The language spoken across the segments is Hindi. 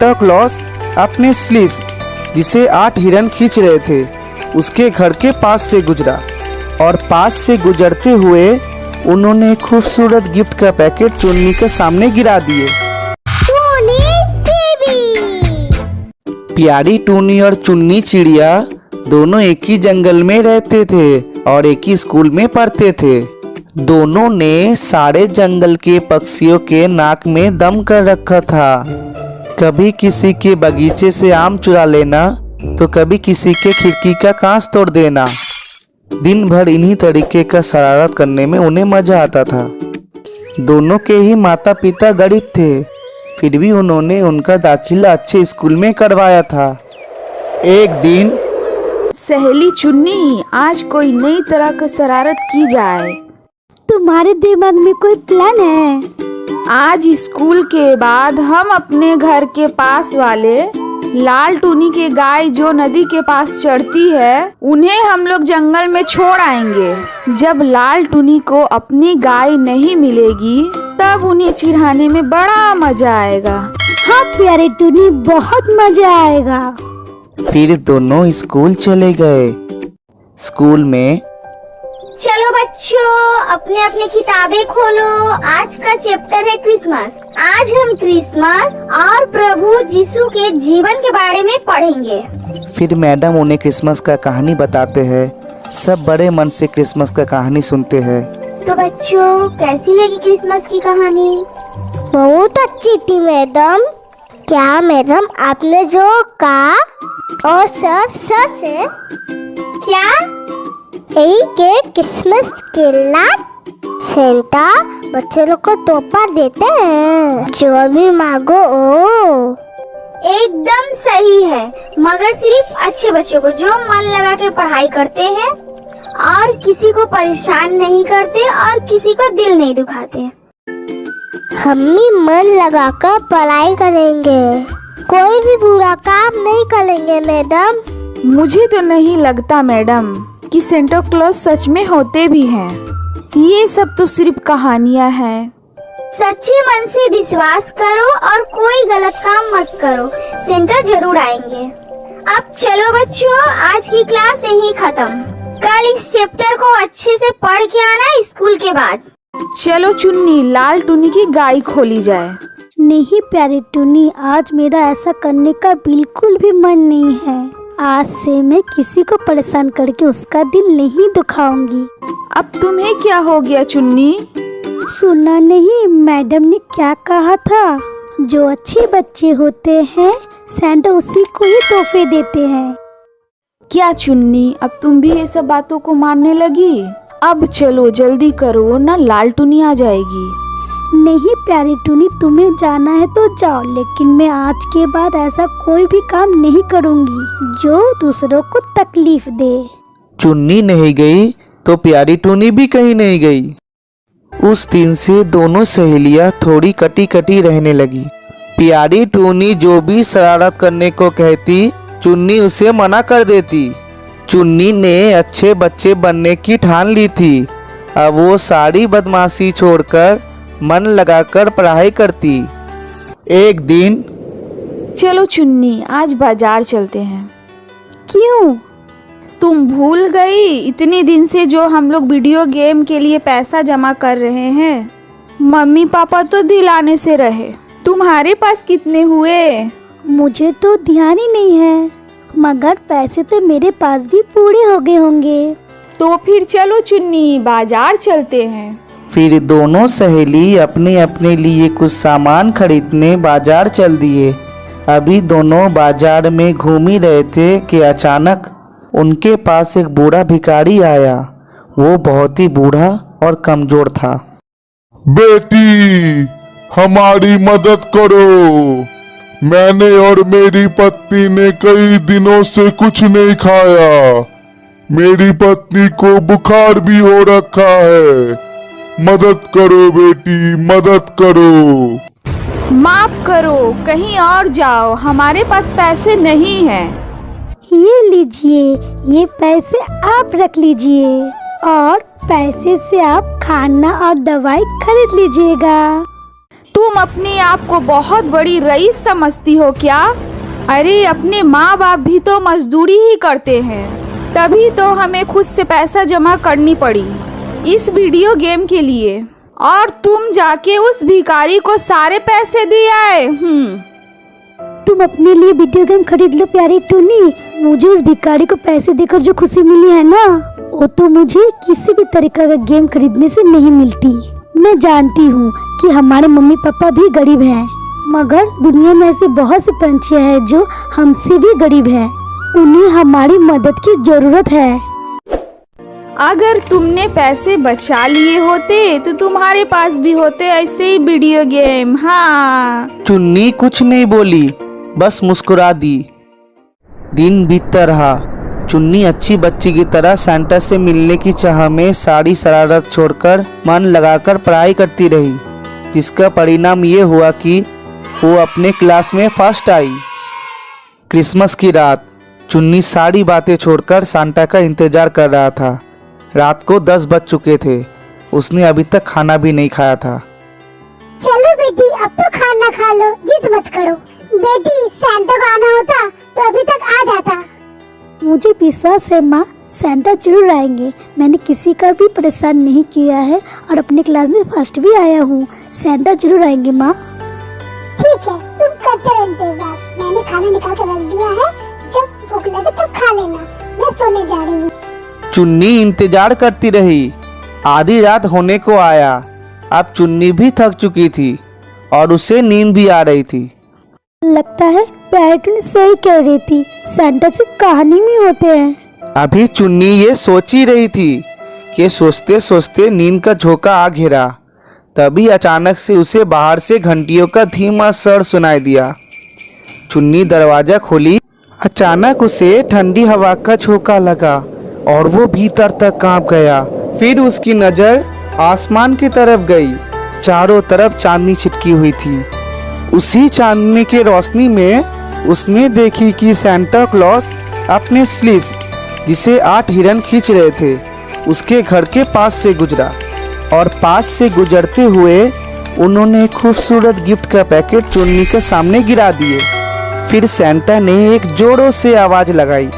सेंटा क्लॉज अपने स्लीज जिसे 8 हिरन खींच रहे थे उसके घर के पास से गुजरा और पास से गुजरते हुए उन्होंने खूबसूरत गिफ्ट का पैकेट चुन्नी के सामने गिरा दिए। प्यारी टूनी और चुन्नी चिड़िया दोनों एक ही जंगल में रहते थे और एक ही स्कूल में पढ़ते थे। दोनों ने सारे जंगल के पक्षियों के नाक में दम कर रखा था। कभी किसी के बगीचे से आम चुरा लेना तो कभी किसी के खिड़की का कांच तोड़ देना। दिन भर इन्हीं तरीके का शरारत करने में उन्हें मजा आता था। दोनों के ही माता पिता गरीब थे, फिर भी उन्होंने उनका दाखिला अच्छे स्कूल में करवाया था। एक दिन, सहेली चुन्नी, आज कोई नई तरह की शरारत की जाए। तुम्हारे दिमाग में कोई प्लान है? आज स्कूल के बाद हम अपने घर के पास वाले लाल टूनी के गाय जो नदी के पास चढ़ती है उन्हें हम लोग जंगल में छोड़ आएंगे। जब लाल टूनी को अपनी गाय नहीं मिलेगी तब उन्हें चिढ़ाने में बड़ा मजा आएगा। हाँ प्यारे टूनी, बहुत मजा आएगा। फिर दोनों स्कूल चले गए। स्कूल में, चलो बच्चों, अपने अपने किताबें खोलो। आज का चैप्टर है क्रिसमस। आज हम क्रिसमस और प्रभु यीशु के जीवन के बारे में पढ़ेंगे। फिर मैडम उन्हें क्रिसमस का कहानी बताते हैं। सब बड़े मन से क्रिसमस का कहानी सुनते हैं। तो बच्चों, कैसी लगी क्रिसमस की कहानी? बहुत अच्छी थी मैडम। क्या मैडम आपने जो कहा और सब सच है? क्या? यही के क्रिसमस के रात सेंटा बच्चे लोग को तोहफा देते हैं, जो भी मांगो ओ। एकदम सही है, मगर सिर्फ अच्छे बच्चों को जो मन लगा के पढ़ाई करते हैं और किसी को परेशान नहीं करते और किसी को दिल नहीं दुखाते। हम भी मन लगाकर पढ़ाई करेंगे, कोई भी बुरा काम नहीं करेंगे मैडम। मुझे तो नहीं लगता मैडम कि सेंटा क्लॉज सच में होते भी हैं। ये सब तो सिर्फ कहानियाँ हैं। सच्चे मन से विश्वास करो और कोई गलत काम मत करो, सेंटा जरूर आएंगे। अब चलो बच्चों, आज की क्लास यहीं खत्म। कल इस चैप्टर को अच्छे से पढ़ के आना स्कूल के बाद। चलो चुन्नी, लाल टूनी की गाय खोली जाए। नहीं प्यारी टूनी, आज मेरा ऐसा करने का बिल्कुल भी मन नहीं है। आज से मैं किसी को परेशान करके उसका दिल नहीं दुखाऊंगी। अब तुम्हें क्या हो गया चुन्नी? सुना नहीं मैडम ने क्या कहा था? जो अच्छे बच्चे होते हैं सेंटा उसी को ही तोहफे देते हैं। क्या चुन्नी, अब तुम भी ये सब बातों को मानने लगी? अब चलो जल्दी करो ना, लाल टूनी आ जाएगी। नहीं प्यारी टूनी, तुम्हें जाना है तो जाओ, लेकिन मैं आज के बाद ऐसा कोई भी काम नहीं करूंगी जो दूसरों को तकलीफ दे। चुन्नी नहीं गई तो प्यारी टूनी भी कहीं नहीं गई। उस दिन से दोनों सहेलियां थोड़ी कटी कटी रहने लगी। प्यारी टूनी जो भी शरारत करने को कहती चुन्नी उसे मना कर देती। चुन्नी ने अच्छे बच्चे बनने की ठान ली थी। अब वो सारी बदमाशी छोड़कर मन लगाकर पढ़ाई करती। एक दिन, चलो चुन्नी, आज बाजार चलते हैं। क्यों? तुम भूल गई इतने दिन से जो हम लोग वीडियो गेम के लिए पैसा जमा कर रहे हैं? मम्मी पापा तो दिलाने से रहे। तुम्हारे पास कितने हुए? मुझे तो ध्यान ही नहीं है, मगर पैसे तो मेरे पास भी पूरे हो गए होंगे। तो फिर चलो चुन्नी, बाजार चलते हैं। फिर दोनों सहेली अपने अपने लिए कुछ सामान खरीदने बाजार चल दिए। अभी दोनों बाजार में घूम ही रहे थे कि अचानक उनके पास एक बूढ़ा भिखारी आया। वो बहुत ही बूढ़ा और कमजोर था। बेटी, हमारी मदद करो। मैंने और मेरी पत्नी ने कई दिनों से कुछ नहीं खाया। मेरी पत्नी को बुखार भी हो रखा है। मदद करो बेटी, मदद करो। माफ करो, कहीं और जाओ, हमारे पास पैसे नहीं हैं। ये लीजिए, ये पैसे आप रख लीजिए और पैसे से आप खाना और दवाई खरीद लीजिएगा। तुम अपने आप को बहुत बड़ी रईस समझती हो क्या? अरे अपने माँ बाप भी तो मजदूरी ही करते हैं, तभी तो हमें खुद से पैसा जमा करनी पड़ी इस वीडियो गेम के लिए, और तुम जाके उस भिखारी को सारे पैसे दिए आए। तुम अपने लिए वीडियो गेम खरीद लो प्यारी टूनी, मुझे उस भिखारी को पैसे देकर जो खुशी मिली है ना, वो तो मुझे किसी भी तरीके का गेम खरीदने से नहीं मिलती। मैं जानती हूँ कि हमारे मम्मी पापा भी गरीब हैं, मगर दुनिया में ऐसे बहुत से पंछी हैं जो हमसे भी गरीब हैं, उन्हें हमारी मदद की जरूरत है। अगर तुमने पैसे बचा लिए होते तो तुम्हारे पास भी होते ऐसे ही वीडियो गेम। हाँ। चुन्नी कुछ नहीं बोली, बस मुस्कुरा दी। दिन बीतता रहा। चुन्नी अच्छी बच्ची की तरह सेंटा से मिलने की चाह में सारी शरारत छोड़कर मन लगाकर पढ़ाई करती रही, जिसका परिणाम ये हुआ कि वो अपने क्लास में फर्स्ट आई। क्रिसमस की रात चुन्नी सारी बातें छोड़कर सांता का इंतजार कर रहा था। रात को 10 बज चुके थे। उसने अभी तक खाना भी नहीं खाया था। चलो बेटी, अब तो खाना खा लो, जिद मत करो। बेटी, सैंटा को आना होता तो अभी तक आ जाता। मुझे विश्वास है माँ, सैंटा जरूर आएंगे। मैंने किसी का भी परेशान नहीं किया है और अपने क्लास में फर्स्ट भी आया हूँ। सैंटा जरूर आएंगे माँ। ठीक है, तुम करते रहो इंतजार। मैंने खाना निकाल कर रख दिया है, जब भूख लगे तब खा लेना। मैं सोने जा रही हूँ। चुन्नी इंतजार करती रही। आधी रात होने को आया। अब चुन्नी भी थक चुकी थी और उसे नींद भी आ रही थी। लगता है पैरटून सही कह रही थी, सैंटा सिर्फ कहानी में होते हैं। अभी चुन्नी ये सोच ही रही थी कि सोचते सोचते नींद का झोंका आ घेरा। तभी अचानक से उसे बाहर से घंटियों का धीमा स्वर सुनाई दिया। चुन्नी दरवाजा खोली। अचानक उसे ठंडी हवा का झोंका लगा और वो भीतर तक कांप गया। फिर उसकी नजर आसमान की तरफ गई। चारों तरफ चांदनी छिटकी हुई थी। उसी चांदनी की रोशनी में उसने देखी कि सैंटा क्लॉस अपने स्लीस, जिसे 8 हिरन खींच रहे थे, उसके घर के पास से गुजरा, और पास से गुजरते हुए उन्होंने एक खूबसूरत गिफ्ट का पैकेट चुन्नी के सामने गिरा दिए। फिर सैंटा ने एक जोरों से आवाज लगाई,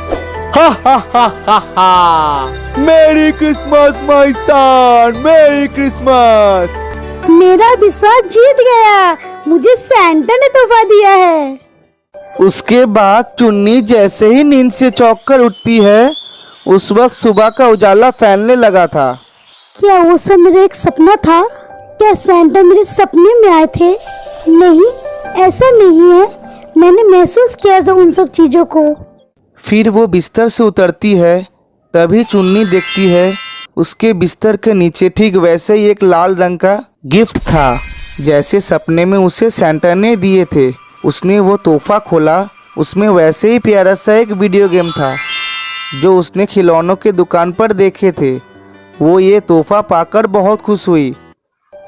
हा हा हा हा हा, मेरी क्रिसमस माय सन, मेरी क्रिसमस। मेरा विश्वास जीत गया, मुझे सैंटा ने तोहफा दिया है। उसके बाद चुन्नी जैसे ही नींद से चौंक कर उठती है, उस वक्त सुबह का उजाला फैलने लगा था। क्या वो सब मेरा एक सपना था? क्या सैंटा मेरे सपने में आए थे? नहीं, ऐसा नहीं है। मैंने महसूस किया था उन सब चीजों को। फिर वो बिस्तर से उतरती है। तभी चुन्नी देखती है उसके बिस्तर के नीचे ठीक वैसे ही एक लाल रंग का गिफ्ट था, जैसे सपने में उसे सैंटा ने दिए थे। उसने वो तोहफा खोला। उसमें वैसे ही प्यारा सा एक वीडियो गेम था जो उसने खिलौनों के दुकान पर देखे थे। वो ये तोहफा पाकर बहुत खुश हुई।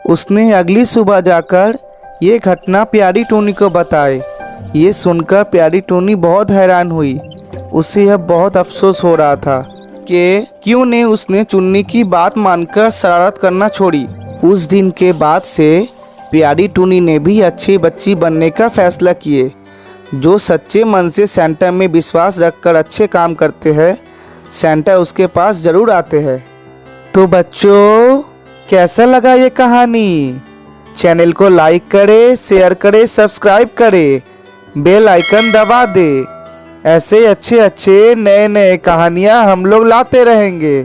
उसने अगली सुबह जाकर ये घटना प्यारी टूनी को बताई। ये सुनकर प्यारी टूनी बहुत हैरान हुई। उसे अब बहुत अफसोस हो रहा था कि क्यों ने उसने चुन्नी की बात मानकर शरारत करना छोड़ी। उस दिन के बाद से प्यारी टूनी ने भी अच्छी बच्ची बनने का फैसला किए। जो सच्चे मन से सैंटा में विश्वास रखकर अच्छे काम करते हैं, सैंटा उसके पास ज़रूर आते हैं। तो बच्चों, कैसा लगा ये कहानी? चैनल को लाइक करें, शेयर करें, सब्सक्राइब करें, बेल आइकन दबा दे। ऐसे अच्छे अच्छे नए नए कहानियाँ हम लोग लाते रहेंगे।